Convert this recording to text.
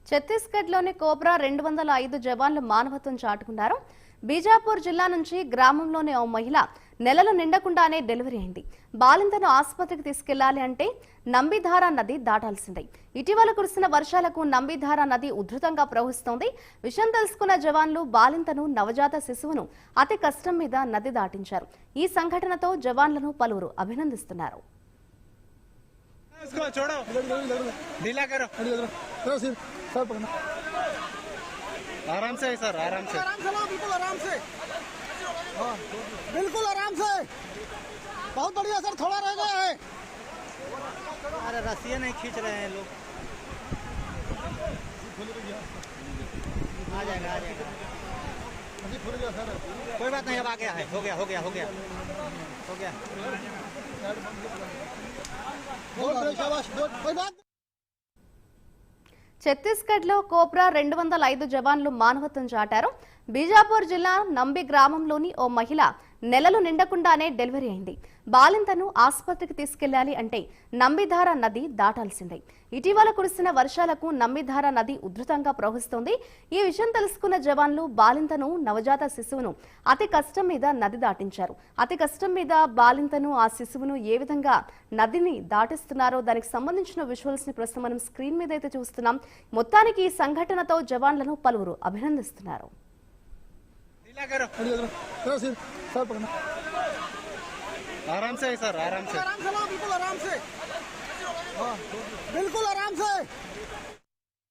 ఛత్తీస్గఢ్లోని కోబ్రా 205 జవాన్లు మానవత్వం చాటుకున్నారు. బీజాపూర్ జిల్లా నుంచి గ్రామంలోని ఓ మహిళ నెలలు నిండకుండానే డెలివరీ అయింది. బాలింతను ఆసుపత్రికి తీసుకెళ్లాలి అంటే నంబిధారా నది దాటాల్సిందే. ఇటీవల కురిసిన వర్షాలకు నంబిధారా నది ఉధృతంగా ప్రవహిస్తోంది. విషయం తెలుసుకున్న జవాన్లు బాలింతను నవజాత శిశువును అతి కష్టం మీద నది దాటించారు. ఈ సంఘటనతో జవాన్లను పలువురు అభినందిస్తున్నారు. आराम से सर, आराम से बिल्कुल आराम से, बिल्कुल आराम से। बहुत बढ़िया सर, थोड़ा रह गया है। अरे रस्सियाँ नहीं खींच रहे हैं लोग। आ जाएगा आ जाएगा, कोई बात नहीं, अब आ गया है, हो गया हो गया हो गया हो गया। कोई बात। ఛత్తీస్గఢ్లో కోబ్రా 205 జవాన్లు మానవత్వం చాటారు. బీజాపూర్ జిల్లా నంబి గ్రామంలోని ఓ మహిళ నెలలు నిండకుండానే డెలివరీ అయింది. బాలింతను ఆసుపత్రికి తీసుకెళ్లాలి అంటే నంబిధారా నది దాటాల్సిందే. ఇటీవల కురిసిన వర్షాలకు నంబిధారా నది ఉధృతంగా ప్రవహిస్తోంది. ఈ విషయం తెలుసుకున్న జవాన్లు బాలింతను నవజాత శిశువును అతి కష్టం మీద నది దాటించారు. అతి కష్టం మీద బాలింతను ఆ శిశువును ఏ విధంగా నదిని దాటిస్తున్నారో దానికి సంబంధించిన విజువల్స్ ని ప్రస్తుతం మనం స్క్రీన్ మీద అయితే చూస్తున్నాం. మొత్తానికి ఈ సంఘటనతో జవాన్లను పలువురు అభినందిస్తున్నారు. आराम से सर, आराम से बिल्कुल आराम से, बिल्कुल आराम से।